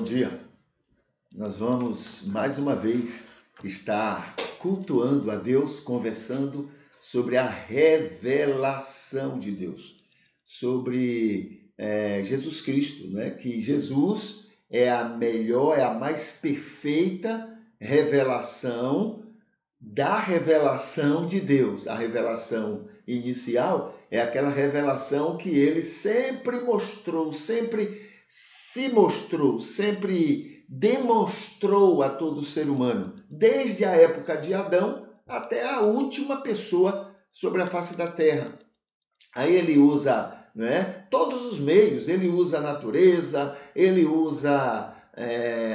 Bom dia. Nós vamos mais uma vez estar cultuando a Deus, conversando sobre a revelação de Deus, sobre Jesus Cristo, né? Que Jesus é a melhor, é a mais perfeita revelação da revelação de Deus. A revelação inicial é aquela revelação que ele sempre mostrou, sempre se mostrou, sempre demonstrou a todo ser humano, desde a época de Adão até a última pessoa sobre a face da terra. Aí ele usa, né, todos os meios, ele usa a natureza, ele usa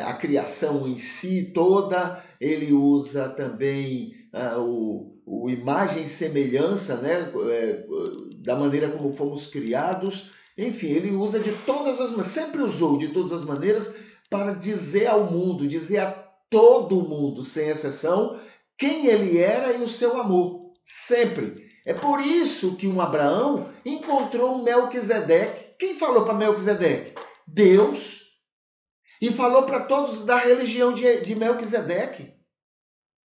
a criação em si toda, ele usa também o imagem e semelhança, né, da maneira como fomos criados. Enfim, ele usa de todas as maneiras, sempre usou de todas as maneiras para dizer ao mundo, dizer a todo mundo, sem exceção, quem ele era e o seu amor, sempre. É por isso que um Abraão encontrou um Melquisedeque. Quem falou para Melquisedeque? Deus. E falou para todos da religião de Melquisedeque.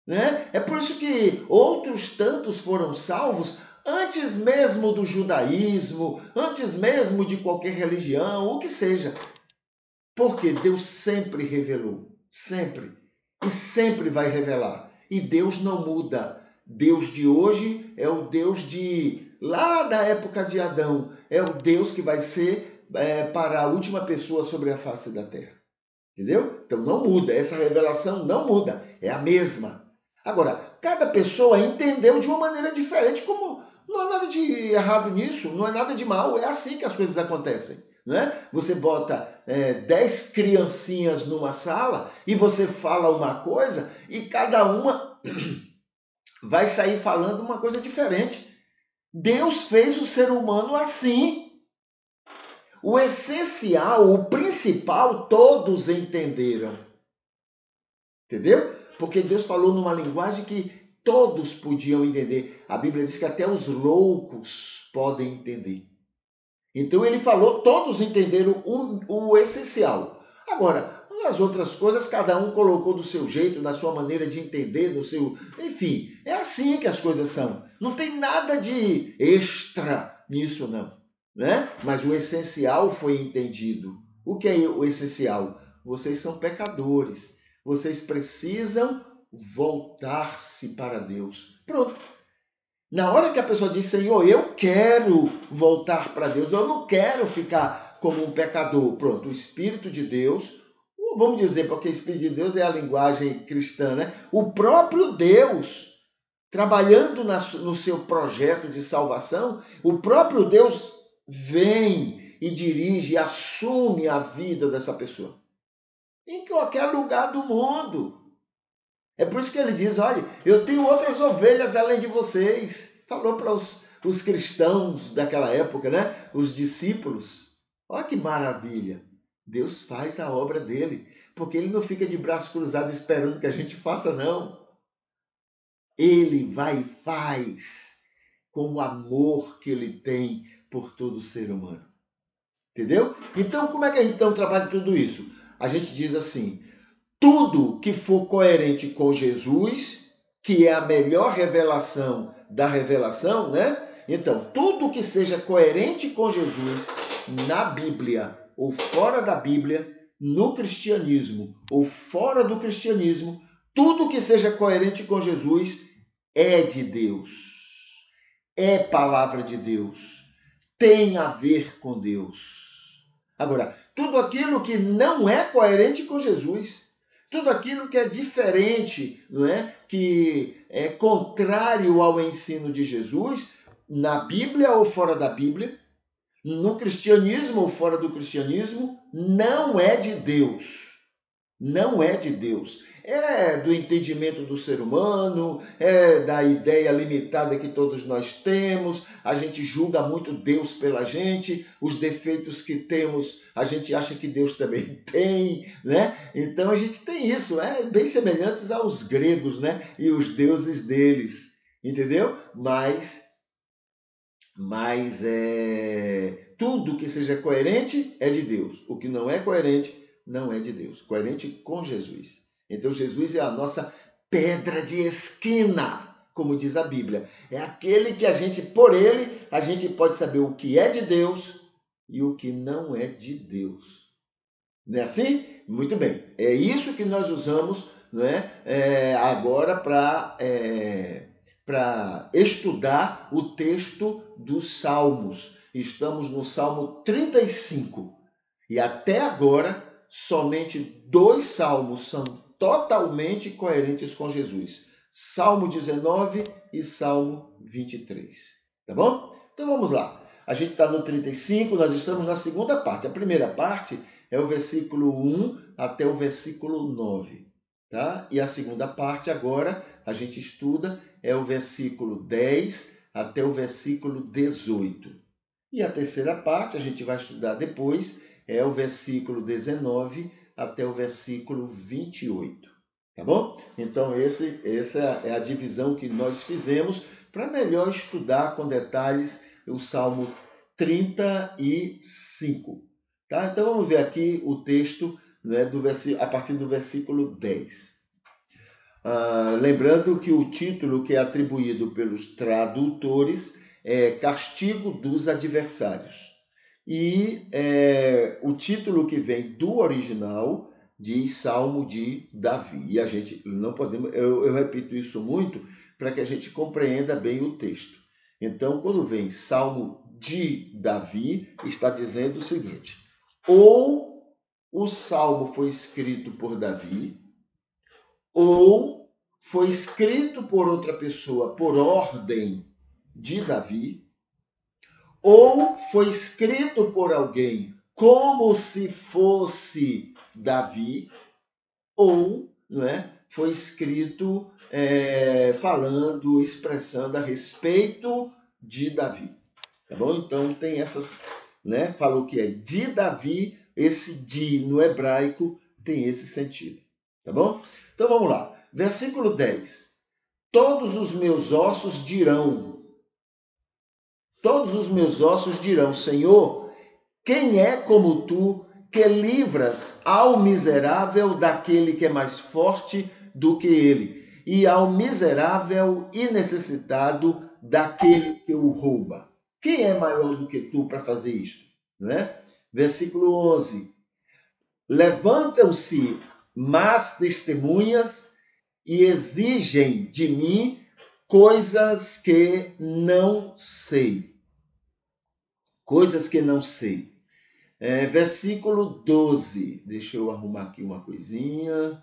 Né? É por isso que outros tantos foram salvos antes mesmo do judaísmo, antes mesmo de qualquer religião, o que seja. Porque Deus sempre revelou, sempre. E sempre vai revelar. E Deus não muda. Deus de hoje é o Deus de lá da época de Adão. É o Deus que vai ser para a última pessoa sobre a face da terra. Entendeu? Então não muda. Essa revelação não muda. É a mesma. Agora, cada pessoa entendeu de uma maneira diferente, como não há nada de errado nisso, não há nada de mal, é assim que as coisas acontecem. Né? Você bota 10 criancinhas numa sala e você fala uma coisa e cada uma vai sair falando uma coisa diferente. Deus fez o ser humano assim. O essencial, o principal, todos entenderam. Entendeu? Porque Deus falou numa linguagem que todos podiam entender. A Bíblia diz que até os loucos podem entender. Então ele falou, todos entenderam o essencial. Agora, as outras coisas, cada um colocou do seu jeito, da sua maneira de entender, do seu... Enfim, é assim que as coisas são. Não tem nada de extra nisso, não. Né? Mas o essencial foi entendido. O que é o essencial? Vocês são pecadores. Vocês precisam voltar-se para Deus. Pronto. Na hora que a pessoa diz, Senhor, eu quero voltar para Deus, eu não quero ficar como um pecador. Pronto, o Espírito de Deus, vamos dizer, porque o Espírito de Deus é a linguagem cristã, né? O próprio Deus, trabalhando no seu projeto de salvação, o próprio Deus vem e dirige, assume a vida dessa pessoa. Em qualquer lugar do mundo. É por isso que ele diz, olha, eu tenho outras ovelhas além de vocês. Falou para os cristãos daquela época, né? Os discípulos. Olha que maravilha. Deus faz a obra dele. Porque ele não fica de braço cruzado esperando que a gente faça, não. Ele vai e faz com o amor que ele tem por todo ser humano. Entendeu? Então, como é que a gente então trabalha tudo isso? A gente diz assim, tudo que for coerente com Jesus, que é a melhor revelação da revelação, né? Então, tudo que seja coerente com Jesus na Bíblia ou fora da Bíblia, no cristianismo ou fora do cristianismo, tudo que seja coerente com Jesus é de Deus. É palavra de Deus. Tem a ver com Deus. Agora, tudo aquilo que não é coerente com Jesus, tudo aquilo que é diferente, não é? Que é contrário ao ensino de Jesus, na Bíblia ou fora da Bíblia, no cristianismo ou fora do cristianismo, não é de Deus. Não é de Deus. É do entendimento do ser humano, é da ideia limitada que todos nós temos. A gente julga muito Deus pela gente, os defeitos que temos, a gente acha que Deus também tem, né? Então a gente tem isso, bem semelhantes aos gregos, né? E os deuses deles, entendeu? Mas tudo que seja coerente é de Deus. O que não é coerente não é de Deus. Coerente com Jesus. Então Jesus é a nossa pedra de esquina, como diz a Bíblia. É aquele que por ele, a gente pode saber o que é de Deus e o que não é de Deus. Não é assim? Muito bem. É isso que nós usamos, não é? Agora para estudar o texto dos Salmos. Estamos no Salmo 35. E até agora, somente 2 salmos são totalmente coerentes com Jesus. Salmo 19 e Salmo 23. Tá bom? Então vamos lá. A gente está no 35, nós estamos na segunda parte. A primeira parte é o versículo 1 até o versículo 9. Tá? E a segunda parte agora, a gente estuda, é o versículo 10 até o versículo 18. E a terceira parte, a gente vai estudar depois, é o versículo 19 até o versículo 28. Tá bom? Então, essa é a divisão que nós fizemos para melhor estudar com detalhes o Salmo 35. Tá? Então, vamos ver aqui o texto, né, a partir do versículo 10. Lembrando que o título que é atribuído pelos tradutores é Castigo dos Adversários. E o título que vem do original diz Salmo de Davi. E a gente não podemos, eu repito isso muito para que a gente compreenda bem o texto. Então, quando vem Salmo de Davi, está dizendo o seguinte: ou o salmo foi escrito por Davi, ou foi escrito por outra pessoa por ordem de Davi, ou foi escrito por alguém como se fosse Davi, ou não é, foi escrito falando, expressando a respeito de Davi. Tá bom? Então tem essas, né? Falou que é de Davi, esse de no hebraico tem esse sentido. Tá bom? Então vamos lá. Versículo 10. Todos os meus ossos dirão, Senhor, quem é como tu que livras ao miserável daquele que é mais forte do que ele, e ao miserável e necessitado daquele que o rouba? Quem é maior do que tu para fazer isto? Né? Versículo 11. Levantam-se más testemunhas e exigem de mim coisas que não sei. Coisas que não sei. Versículo 12. Deixa eu arrumar aqui uma coisinha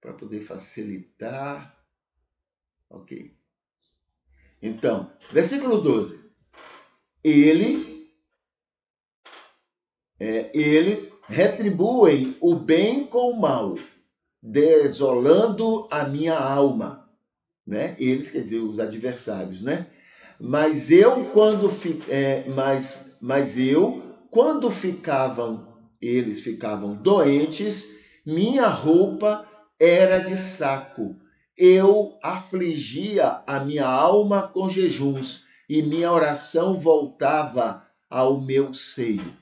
para poder facilitar. Ok. Então, versículo 12. Eles retribuem o bem com o mal, desolando a minha alma. Né? Eles, quer dizer, os adversários, né? Mas eu, quando eles ficavam doentes, minha roupa era de saco. Eu afligia a minha alma com jejuns e minha oração voltava ao meu seio.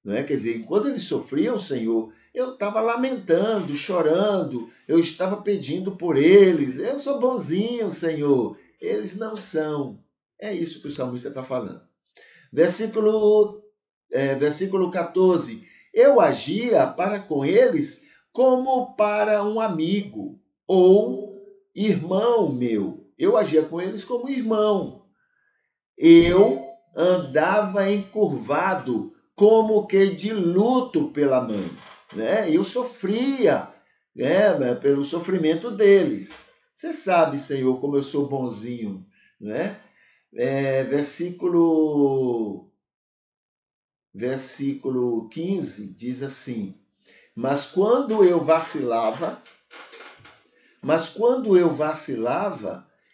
Não é? Quer dizer, quando eles sofriam, Senhor, eu estava lamentando, chorando, eu estava pedindo por eles. Eu sou bonzinho, Senhor. Eles não são. É isso que o salmista está falando. Versículo 14. Eu agia para com eles como para um amigo ou irmão meu. Eu agia com eles como irmão. Eu andava encurvado como que de luto pela mãe. Né? Eu sofria, né, pelo sofrimento deles. Você sabe, Senhor, como eu sou bonzinho. Né? Versículo 15 diz assim: Mas quando eu vacilava,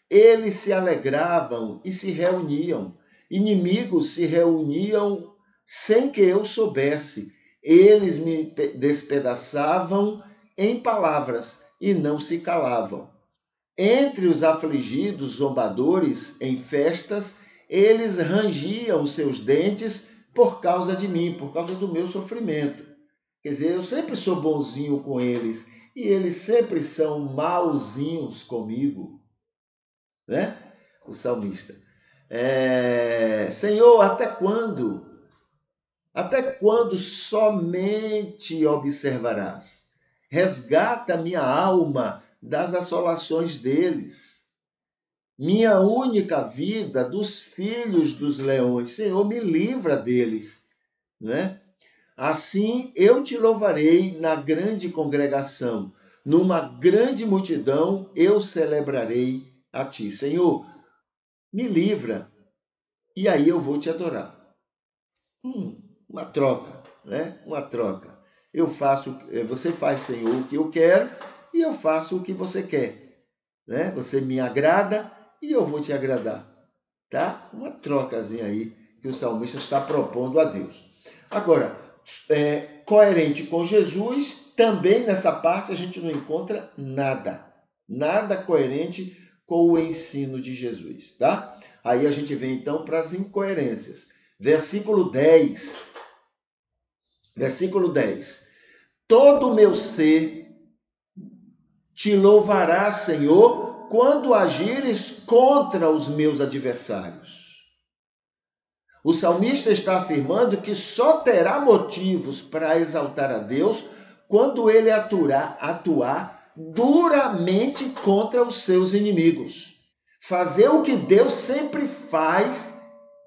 eles se alegravam e se reuniam. Inimigos se reuniam sem que eu soubesse. Eles me despedaçavam em palavras e não se calavam. Entre os afligidos, zombadores, em festas, eles rangiam seus dentes por causa de mim, por causa do meu sofrimento. Quer dizer, eu sempre sou bonzinho com eles e eles sempre são mauzinhos comigo, né? O salmista. Senhor, até quando? Até quando somente observarás? Resgata minha alma das assolações deles, minha única vida dos filhos dos leões. Senhor, me livra deles, né? Assim eu te louvarei na grande congregação, numa grande multidão eu celebrarei a ti. Senhor, me livra, e aí eu vou te adorar. Uma troca, né? Uma troca. Você faz, Senhor, o que eu quero e eu faço o que você quer, né? Você me agrada e eu vou te agradar, tá? Uma trocazinha aí que o salmista está propondo a Deus. Agora, coerente com Jesus, também nessa parte a gente não encontra nada coerente com o ensino de Jesus, tá? Aí a gente vem então para as incoerências. Versículo 10. Todo o meu ser te louvará, Senhor, quando agires contra os meus adversários. O salmista está afirmando que só terá motivos para exaltar a Deus quando ele atuar duramente contra os seus inimigos. Fazer o que Deus sempre faz,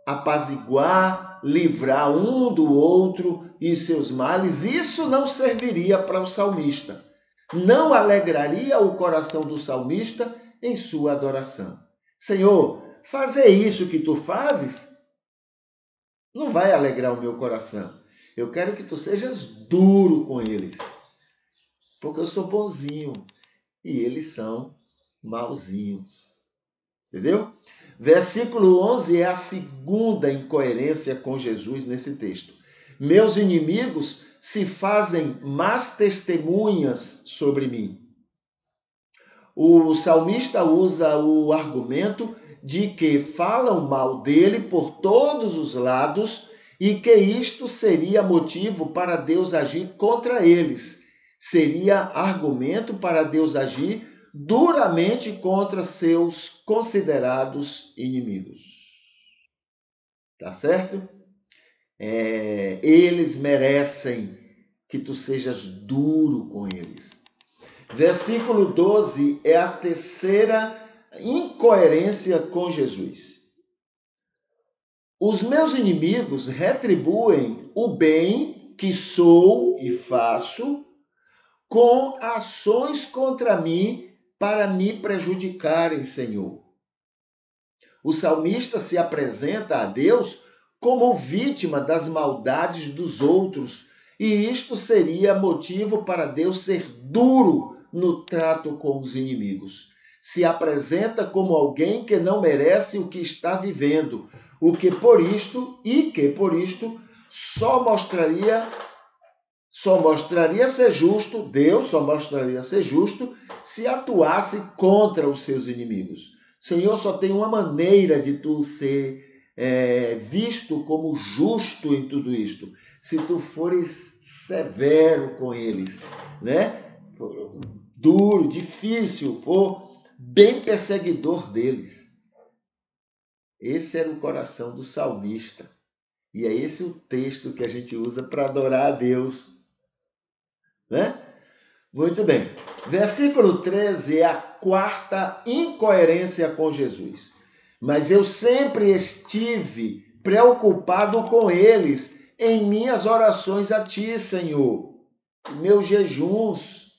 apaziguar, livrar um do outro e seus males, isso não serviria para o salmista. Não alegraria o coração do salmista em sua adoração. Senhor, fazer isso que tu fazes não vai alegrar o meu coração. Eu quero que tu sejas duro com eles, porque eu sou bonzinho e eles são mauzinhos. Entendeu? Versículo 11 é a segunda incoerência com Jesus nesse texto. Meus inimigos se fazem más testemunhas sobre mim. O salmista usa o argumento de que falam mal dele por todos os lados e que isto seria motivo para Deus agir contra eles. Seria argumento para Deus agir duramente contra seus considerados inimigos. Tá certo? Eles merecem que tu sejas duro com eles. Versículo 12 é a terceira incoerência com Jesus. Os meus inimigos retribuem o bem que sou e faço com ações contra mim para me prejudicarem, Senhor. O salmista se apresenta a Deus como vítima das maldades dos outros, e isto seria motivo para Deus ser duro no trato com os inimigos. Se apresenta como alguém que não merece o que está vivendo, o que por isto só mostraria ser justo, Deus só mostraria ser justo se atuasse contra os seus inimigos. Senhor, só tem uma maneira de tu ser visto como justo em tudo isto. Se tu fores severo com eles, né? Duro, difícil, for bem perseguidor deles. Esse era o coração do salmista. E é esse o texto que a gente usa para adorar a Deus, né? Muito bem. Versículo 13 é a quarta incoerência com Jesus. Mas eu sempre estive preocupado com eles em minhas orações a ti, Senhor, meus jejuns.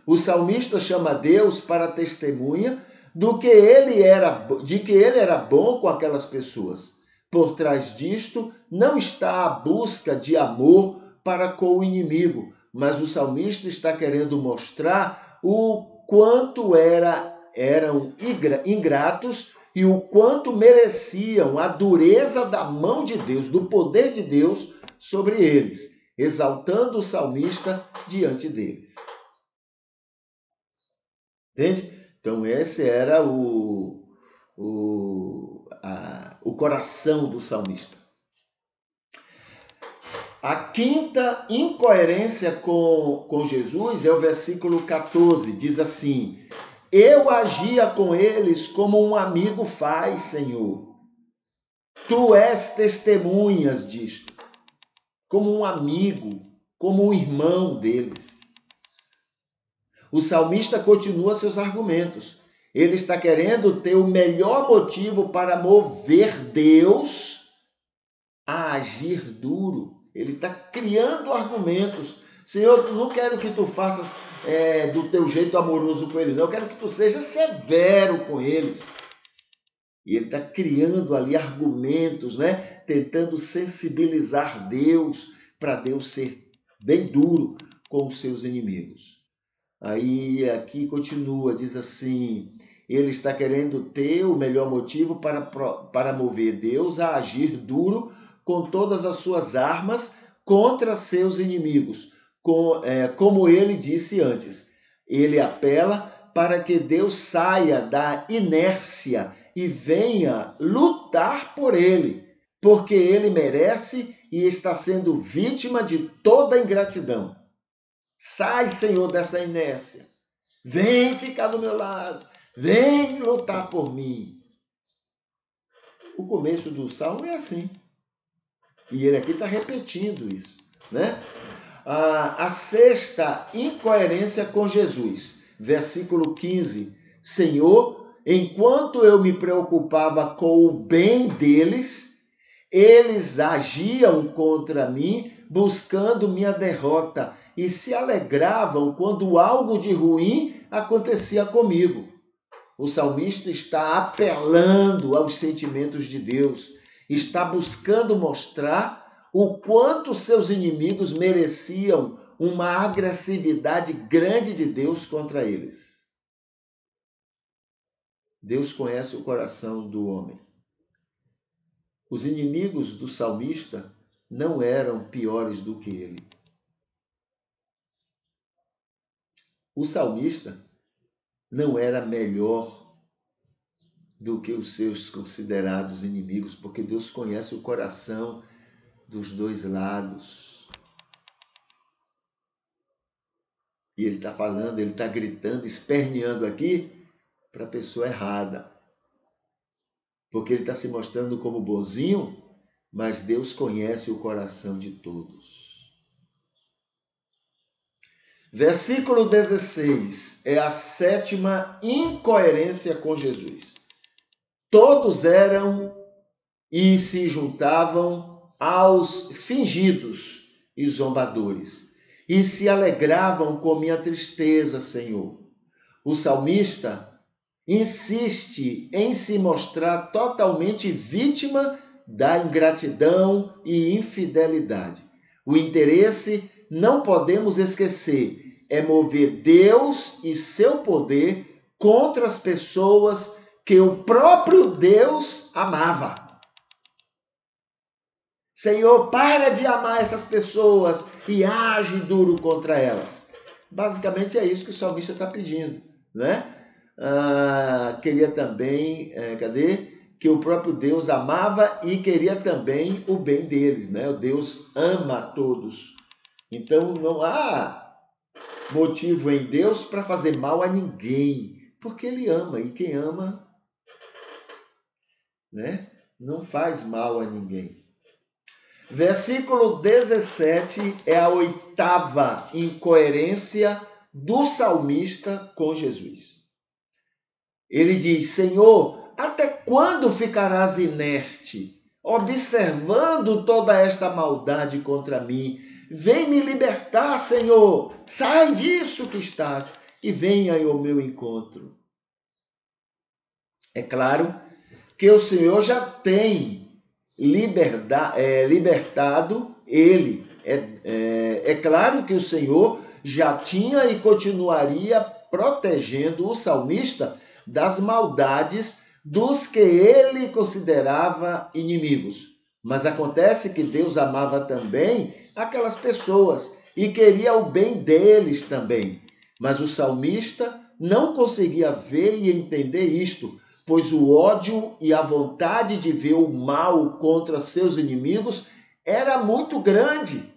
O salmista chama Deus para testemunha de que ele era bom com aquelas pessoas. Por trás disto não está a busca de amor para com o inimigo, mas o salmista está querendo mostrar o quanto eram ingratos e o quanto mereciam a dureza da mão de Deus, do poder de Deus sobre eles, exaltando o salmista diante deles. Entende? Então esse era o coração do salmista. A quinta incoerência com Jesus é o versículo 14, diz assim: eu agia com eles como um amigo faz, Senhor. Tu és testemunhas disto, como um amigo, como um irmão deles. O salmista continua seus argumentos. Ele está querendo ter o melhor motivo para mover Deus a agir duro. Ele está criando argumentos. Senhor, eu não quero que tu faças do teu jeito amoroso com eles, não. Eu quero que tu seja severo com eles. E ele está criando ali argumentos, né? Tentando sensibilizar Deus para Deus ser bem duro com os seus inimigos. Aí aqui continua, diz assim, ele está querendo ter o melhor motivo para mover Deus a agir duro com todas as suas armas contra seus inimigos. Como ele disse antes, ele apela para que Deus saia da inércia e venha lutar por ele, porque ele merece e está sendo vítima de toda ingratidão. Sai, Senhor, dessa inércia. Vem ficar do meu lado. Vem lutar por mim. O começo do salmo é assim. E ele aqui está repetindo isso, né? A sexta incoerência com Jesus. Versículo 15. Senhor, enquanto eu me preocupava com o bem deles, eles agiam contra mim, buscando minha derrota, e se alegravam quando algo de ruim acontecia comigo. O salmista está apelando aos sentimentos de Deus, está buscando mostrar o quanto seus inimigos mereciam uma agressividade grande de Deus contra eles. Deus conhece o coração do homem. Os inimigos do salmista não eram piores do que ele. O salmista não era melhor do que os seus considerados inimigos, porque Deus conhece o coração dos dois lados. E ele está falando, ele está gritando, esperneando aqui para a pessoa errada. Porque ele está se mostrando como bonzinho, mas Deus conhece o coração de todos. Versículo 16 é a sétima incoerência com Jesus. Todos eram e se juntavam aos fingidos e zombadores, e se alegravam com minha tristeza, Senhor. O salmista insiste em se mostrar totalmente vítima da ingratidão e infidelidade. O interesse, não podemos esquecer, é mover Deus e seu poder contra as pessoas que o próprio Deus amava. Senhor, para de amar essas pessoas e age duro contra elas. Basicamente é isso que o salmista está pedindo, né? Queria também, que o próprio Deus amava e queria também o bem deles, né? O Deus ama a todos. Então não há motivo em Deus para fazer mal a ninguém, porque ele ama, e quem ama, né, não faz mal a ninguém. Versículo 17 é a oitava incoerência do salmista com Jesus. Ele diz: Senhor, até quando ficarás inerte, observando toda esta maldade contra mim? Vem me libertar, Senhor. Sai disso que estás e venha ao meu encontro. É claro que o Senhor já tem libertado ele. É claro que o Senhor já tinha e continuaria protegendo o salmista das maldades dos que ele considerava inimigos. Mas acontece que Deus amava também aquelas pessoas e queria o bem deles também. Mas o salmista não conseguia ver e entender isto, pois o ódio e a vontade de ver o mal contra seus inimigos era muito grande.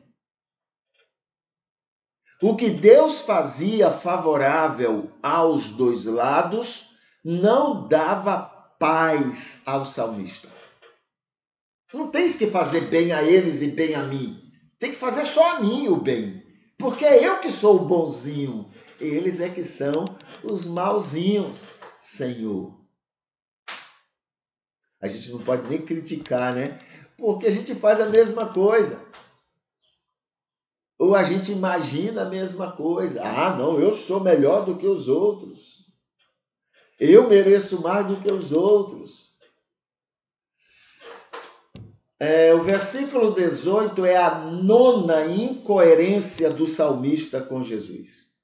O que Deus fazia favorável aos dois lados não dava paz ao salmista. Não tens que fazer bem a eles e bem a mim. Tem que fazer só a mim o bem. Porque é eu que sou o bonzinho. Eles é que são os mauzinhos, Senhor. A gente não pode nem criticar, né? Porque a gente faz a mesma coisa. Ou a gente imagina a mesma coisa. Ah, não, eu sou melhor do que os outros. Eu mereço mais do que os outros. O versículo 18 é a nona incoerência do salmista com Jesus.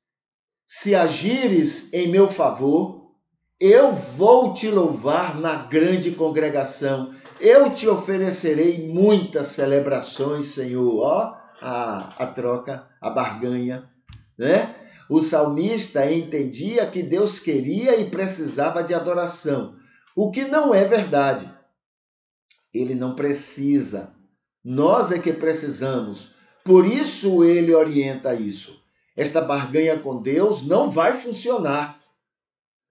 Se agires em meu favor, eu vou te louvar na grande congregação. Eu te oferecerei muitas celebrações, Senhor. Ó, a troca, a barganha, né? O salmista entendia que Deus queria e precisava de adoração, o que não é verdade. Ele não precisa. Nós é que precisamos. Por isso ele orienta isso. Esta barganha com Deus não vai funcionar.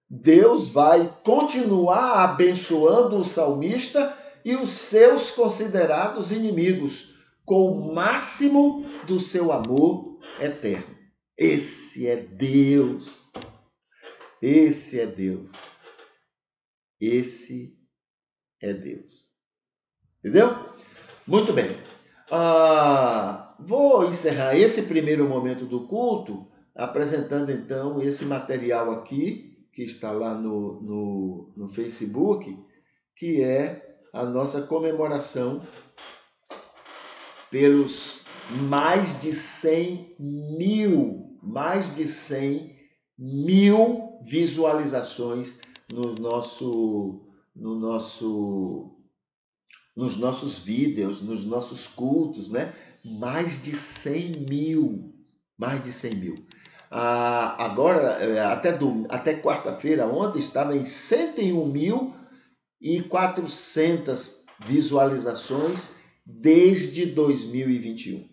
Deus vai continuar abençoando o salmista e os seus considerados inimigos com o máximo do seu amor eterno. Esse é Deus. Esse é Deus. Esse é Deus. Entendeu? Muito bem. Vou encerrar esse primeiro momento do culto apresentando então esse material aqui, que está lá no Facebook, que é a nossa comemoração pelos mais de 100 mil visualizações nos nossos vídeos, nos nossos cultos, né? Mais de 100 mil. Agora, até quarta-feira, ontem, estava em 101.400 visualizações desde 2021.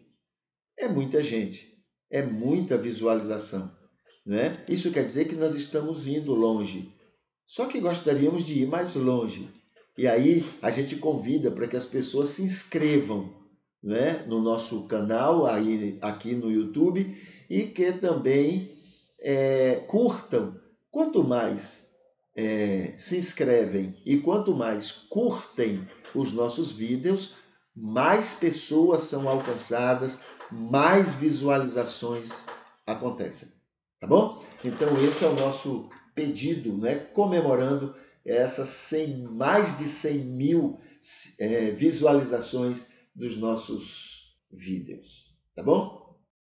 É muita gente, é muita visualização, né? Isso quer dizer que nós estamos indo longe. Só que gostaríamos de ir mais longe. E aí a gente convida para que as pessoas se inscrevam, né, no nosso canal aqui no YouTube e que também curtam. Quanto mais se inscrevem e quanto mais curtem os nossos vídeos, mais pessoas são alcançadas, mais visualizações acontecem. Tá bom? Então esse é o nosso pedido, né? Comemorando essas mais de 100 mil visualizações dos nossos vídeos. Tá bom?